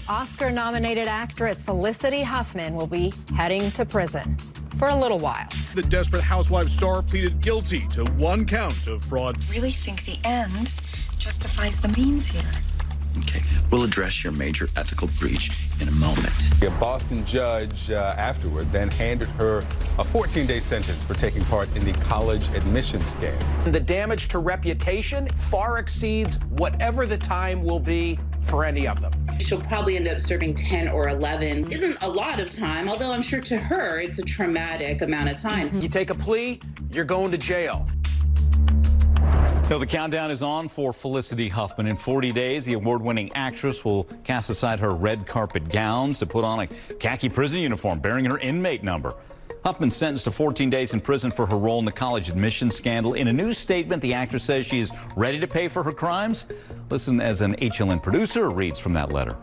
Oscar-nominated actress Felicity Huffman will be heading to prison for a little while. The Desperate Housewives star pleaded guilty to 1 count of fraud. I really think the end justifies the means here. Okay, we'll address your major ethical breach in a moment. A Boston judge afterward then handed her a 14-day sentence for taking part in the college admissions scam. The damage to reputation far exceeds whatever the time will be for any of them. She'll probably end up serving 10 or 11. Isn't a lot of time, although I'm sure to her it's a traumatic amount of time. You take a plea, you're going to jail. So the countdown is on for Felicity Huffman. In 40 days, the award-winning actress will cast aside her red carpet gowns to put on a khaki prison uniform bearing her inmate number. Huffman sentenced to 14 days in prison for her role in the college admissions scandal. In a new statement, the actress says she is ready to pay for her crimes. Listen as an HLN producer reads from that letter.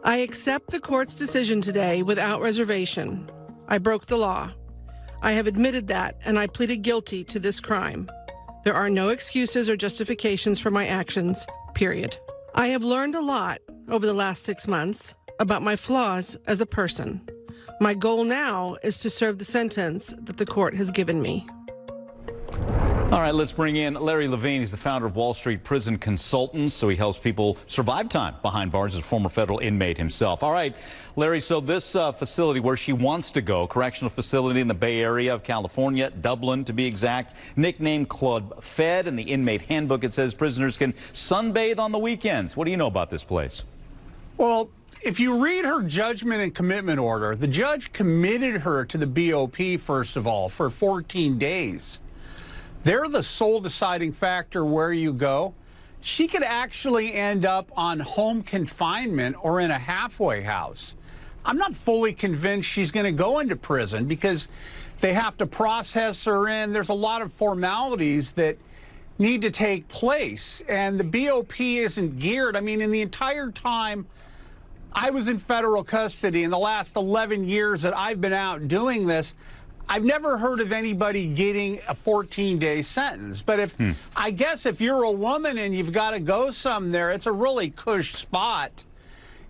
I accept the court's decision today without reservation. I broke the law. I have admitted that, and I pleaded guilty to this crime. There are no excuses or justifications for my actions, period. I have learned a lot over the last 6 months about my flaws as a person. My goal now is to serve the sentence that the court has given me. All right, let's bring in Larry Levine. He's the founder of Wall Street Prison Consultants, so he helps people survive time behind bars as a former federal inmate himself. All right, Larry, so this facility where she wants to go, correctional facility in the Bay Area of California, Dublin to be exact, nicknamed Club Fed. In the inmate handbook, it says prisoners can sunbathe on the weekends. What do you know about this place? Well, if you read her judgment and commitment order, the judge committed her to the BOP, first of all, for 14 days. They're the sole deciding factor where you go. She could actually end up on home confinement or in a halfway house. I'm not fully convinced she's going to go into prison because they have to process her in. There's a lot of formalities that need to take place, and the BOP isn't geared. I mean, in the entire time I was in federal custody, in the last 11 years that I've been out doing this, I've never heard of anybody getting a 14-day sentence. But if I guess if you're a woman and you've got to go somewhere, it's a really cush spot.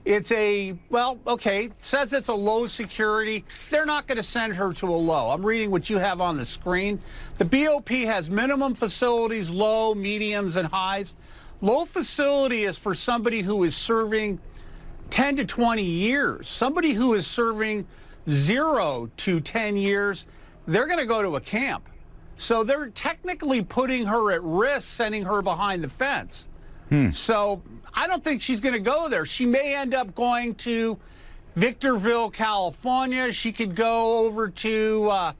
It's a, well, okay, says it's a low security. They're not going to send her to a low. I'm reading what you have on the screen. The BOP has minimum facilities, low, mediums, and highs. Low facility is for somebody who is serving 10 to 20 years. Somebody who is serving 0 to 10 years, they're going to go to a camp. So they're technically putting her at risk, sending her behind the fence. So I don't think she's going to go there. She may end up going to Victorville, California. She could go over to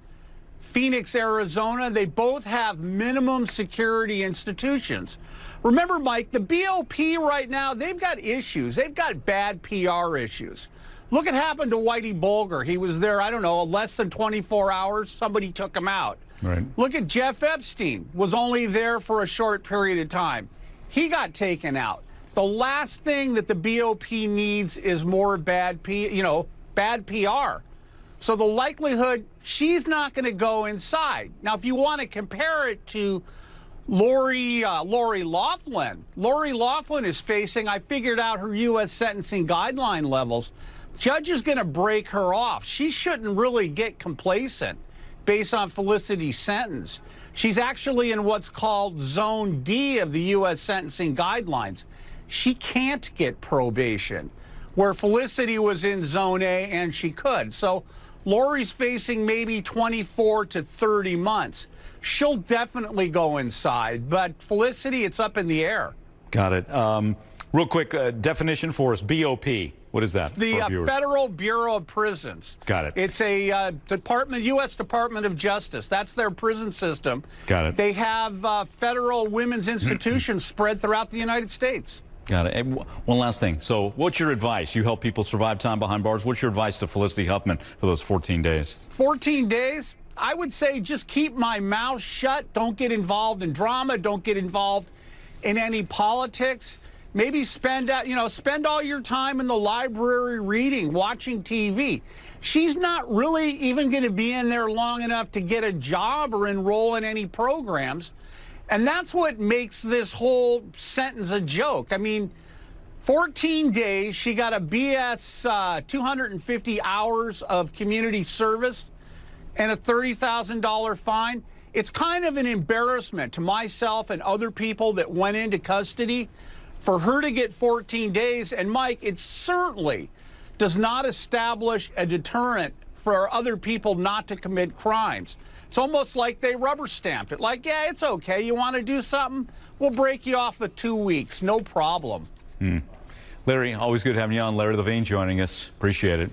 Phoenix, Arizona. They both have minimum security institutions. Remember, Mike, the BOP right now, they've got issues. They've got bad PR issues. Look what happened to Whitey Bulger. He was there, I don't know, less than 24 hours. Somebody took him out. Right. Look at Jeff Epstein. Was only there for a short period of time. He got taken out. The last thing that the BOP needs is more bad PR. So the likelihood she's not going to go inside. Now, if you want to compare it to Lori Loughlin. Lori Loughlin is facing, I figured out her U.S. sentencing guideline levels. Judge is going to break her off. She shouldn't really get complacent based on Felicity's sentence. She's actually in what's called Zone D of the U.S. sentencing guidelines. She can't get probation, where Felicity was in Zone A and she could. So Lori's facing maybe 24 to 30 months. She'll definitely go inside, but Felicity, it's up in the air. Got it. Real quick, definition for us, BOP. What is that? The Federal Bureau of Prisons. Got it. It's a U.S. Department of Justice. That's their prison system. Got it. They have federal women's institutions spread throughout the United States. Got it. And one last thing. So what's your advice? You help people survive time behind bars. What's your advice to Felicity Huffman for those 14 days? 14 days? I would say just keep my mouth shut. Don't get involved in drama. Don't get involved in any politics. Maybe spend all your time in the library reading, watching TV. She's not really even going to be in there long enough to get a job or enroll in any programs. And that's what makes this whole sentence a joke. I mean, 14 days, she got a BS 250 hours of community service and a $30,000 fine. It's kind of an embarrassment to myself and other people that went into custody for her to get 14 days. And Mike, it certainly does not establish a deterrent for other people not to commit crimes. It's almost like they rubber stamped it. Like, yeah, it's okay. You want to do something? We'll break you off for 2 weeks. No problem. Larry, always good having you on. Larry Levine joining us. Appreciate it.